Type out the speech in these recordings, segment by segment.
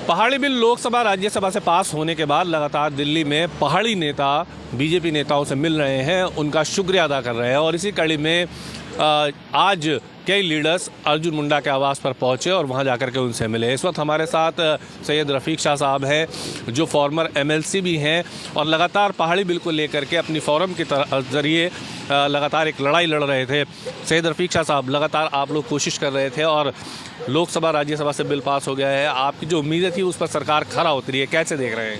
पहाड़ी बिल लोकसभा राज्यसभा से पास होने के बाद लगातार दिल्ली में पहाड़ी नेता बीजेपी नेताओं से मिल रहे हैं, उनका शुक्रिया अदा कर रहे हैं। और इसी कड़ी में आज कई लीडर्स अर्जुन मुंडा के आवास पर पहुंचे और वहां जाकर के उनसे मिले। इस वक्त हमारे साथ सैयद रफ़ीक शाह साहब हैं, जो फॉर्मर एमएलसी भी हैं और लगातार पहाड़ी बिल को लेकर के अपनी फोरम के ज़रिए लगातार एक लड़ाई लड़ रहे थे। सैयद रफ़ीक शाह साहब, लगातार आप लोग कोशिश कर रहे थे और लोकसभा राज्यसभा से बिल पास हो गया है। आपकी जो उम्मीदें थी उस पर सरकार खरा उतरी है, कैसे देख रहे हैं?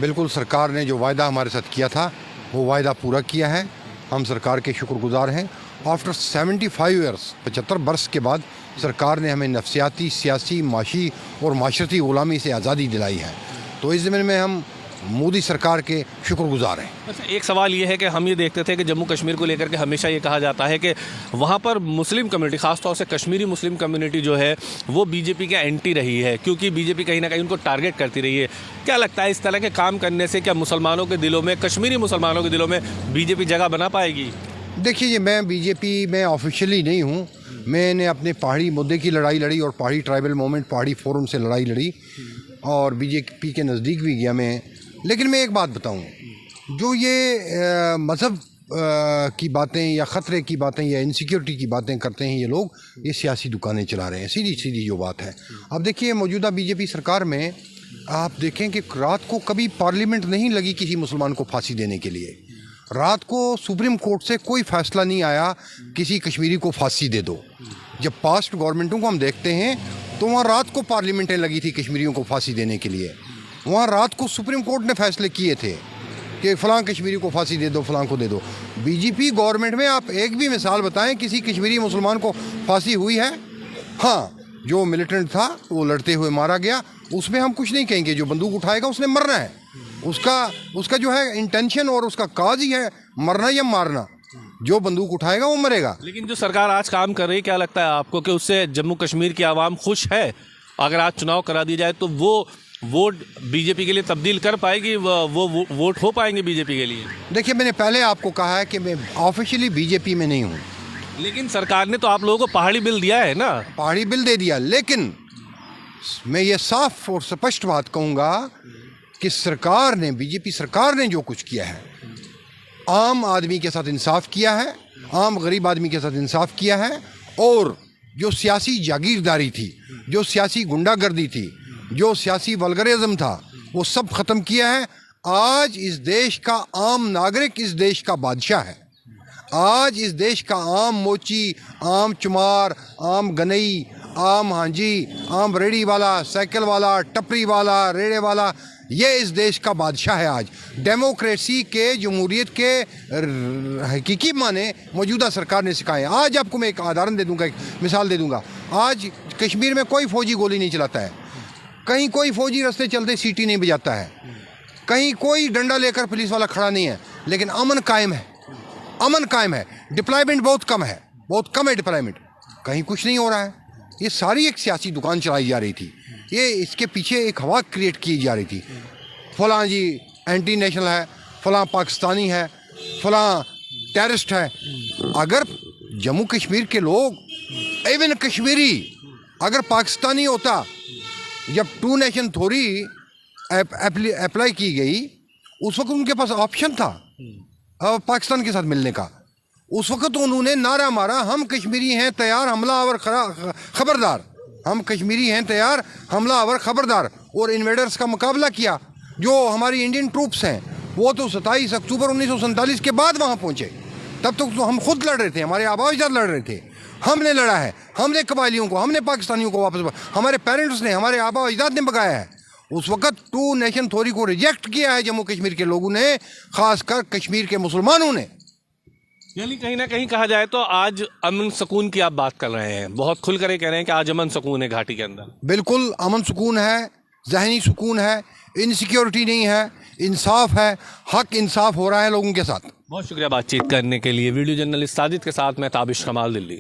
बिल्कुल, सरकार ने जो वायदा हमारे साथ किया था वो वायदा पूरा किया है। हम सरकार के शुक्रगुजार हैं। आफ्टर 75 ईयर्स, 75 वर्ष के बाद सरकार ने हमें नफसियाती, सियासी, माशी और माशरती ग़ुलामी से आज़ादी दिलाई है। तो इस ज़मीन में हम मोदी सरकार के शुक्रगुजार हैं। अच्छा, एक सवाल ये है कि हम ये देखते थे कि जम्मू कश्मीर को लेकर के हमेशा ये कहा जाता है कि वहाँ पर मुस्लिम कम्युनिटी, ख़ासतौर से कश्मीरी मुस्लिम कम्युनिटी जो है वो बीजेपी के एंटी रही है, क्योंकि बीजेपी कहीं ना कहीं उनको टारगेट करती रही है। क्या लगता है, इस तरह के काम करने से क्या मुसलमानों के दिलों में, कश्मीरी मुसलमानों के दिलों में बीजेपी जगह बना पाएगी? देखिए, मैं बीजेपी में ऑफिशियली नहीं हूँ। मैंने अपने पहाड़ी मुद्दे की लड़ाई लड़ी और पहाड़ी ट्राइबल मूवमेंट, पहाड़ी फोरम से लड़ाई लड़ी और बीजेपी के नज़दीक भी गया मैं। लेकिन मैं एक बात बताऊं, जो ये मज़हब की बातें या ख़तरे की बातें या इनसिक्योरिटी की बातें करते हैं ये लोग, ये सियासी दुकानें चला रहे हैं। सीधी सीधी जो बात है। अब देखिए, मौजूदा बीजेपी सरकार में आप देखें कि रात को कभी पार्लियामेंट नहीं लगी किसी मुसलमान को फांसी देने के लिए। रात को सुप्रीम कोर्ट से कोई फ़ैसला नहीं आया किसी कश्मीरी को फांसी दे दो। जब पास्ट गवर्नमेंटों को हम देखते हैं तो वहाँ रात को पार्लियामेंटें लगी थी कश्मीरियों को फांसी देने के लिए। वहाँ रात को सुप्रीम कोर्ट ने फैसले किए थे कि फ़लाँ कश्मीरी को फांसी दे दो, फ़लाँ को दे दो। बीजेपी गवर्नमेंट में आप एक भी मिसाल बताएं किसी कश्मीरी मुसलमान को फांसी हुई है? हाँ, जो मिलिटेंट था वो लड़ते हुए मारा गया, उसमें हम कुछ नहीं कहेंगे। जो बंदूक उठाएगा उसने मरना है। उसका जो है इंटेंशन और उसका काज ही है मरना या मारना। जो बंदूक उठाएगा वो मरेगा। लेकिन जो सरकार आज काम कर रही है, क्या लगता है आपको कि उससे जम्मू कश्मीर की आवाम खुश है? अगर आज चुनाव करा दिया जाए तो वो वोट बीजेपी के लिए तब्दील कर पाएगी, वो वोट हो पाएंगे बीजेपी के लिए? देखिए, मैंने पहले आपको कहा है कि मैं ऑफिशियली बीजेपी में नहीं हूँ। लेकिन सरकार ने तो आप लोगों को पहाड़ी बिल दिया है ना? पहाड़ी बिल दे दिया, लेकिन मैं ये साफ और स्पष्ट बात कहूँगा कि सरकार ने, बीजेपी सरकार ने जो कुछ किया है, आम आदमी के साथ इंसाफ किया है, आम गरीब आदमी के साथ इंसाफ किया है। और जो सियासी जागीरदारी थी, जो सियासी गुंडागर्दी थी, जो सियासी वल्गरिज्म था, वो सब ख़त्म किया है। आज इस देश का आम नागरिक इस देश का बादशाह है। आज इस देश का आम मोची, आम चुमार, आम गनई, आम हांजी, आम रेड़ी वाला, साइकिल वाला, टपरी वाला, रेड़े वाला, ये इस देश का बादशाह है। आज डेमोक्रेसी के, जमहूरियत के हकीकी माने मौजूदा सरकार ने सिखाए। आज आपको मैं एक उदाहरण दे दूंगा, एक मिसाल दे दूंगा। आज कश्मीर में कोई फ़ौजी गोली नहीं चलाता है, कहीं कोई फ़ौजी रास्ते चलते सीटी नहीं बजाता है, कहीं कोई डंडा लेकर पुलिस वाला खड़ा नहीं है, लेकिन अमन कायम है। अमन कायम है। डिप्लॉयमेंट बहुत कम है, बहुत कम है डिप्लॉयमेंट। कहीं कुछ नहीं हो रहा है। ये सारी एक सियासी दुकान चलाई जा रही थी। ये इसके पीछे एक हवा क्रिएट की जा रही थी। फलां जी एंटी नेशनल है, फलां पाकिस्तानी है, फलां टेररिस्ट है। अगर जम्मू कश्मीर के लोग, इवन कश्मीरी, अगर पाकिस्तानी होता, जब 2 नेशन थ्योरी अप्लाई की गई उस वक्त उनके पास ऑप्शन था पाकिस्तान के साथ मिलने का। उस वक्त उन्होंने नारा मारा, हम कश्मीरी हैं तैयार, हमलावर खबरदार। हम कश्मीरी हैं तैयार, हमलावर खबरदार। और इन्वेडर्स का मुकाबला किया। जो हमारी इंडियन ट्रूप्स हैं वो तो 27 अक्टूबर 1947 के बाद वहाँ पहुँचे। तब तक तो हम खुद लड़ रहे थे, हमारे आबा अजदाद लड़ रहे थे। हमने लड़ा है, हमने कबायलियों को, हमने पाकिस्तानियों को वापस, हमारे पेरेंट्स ने, हमारे आबा अजदाद ने भगाया है। उस वक्त 2 नेशन थ्योरी को रिजेक्ट किया है जम्मू कश्मीर के लोगों ने, खासकर कश्मीर के मुसलमानों ने। यानी कहीं ना कहीं कहा जाए तो आज अमन सुकून की आप बात कर रहे हैं, बहुत खुल कर कह रहे हैं कि आज अमन सुकून है घाटी के अंदर। बिल्कुल अमन सुकून है, ज़हनी सुकून है, इनसिक्योरिटी नहीं है, इंसाफ है, हक इंसाफ हो रहा है लोगों के साथ। बहुत शुक्रिया बातचीत करने के लिए। वीडियो जर्नलिस्ट साजिद के साथ मैं ताबिश कमाल, दिल्ली।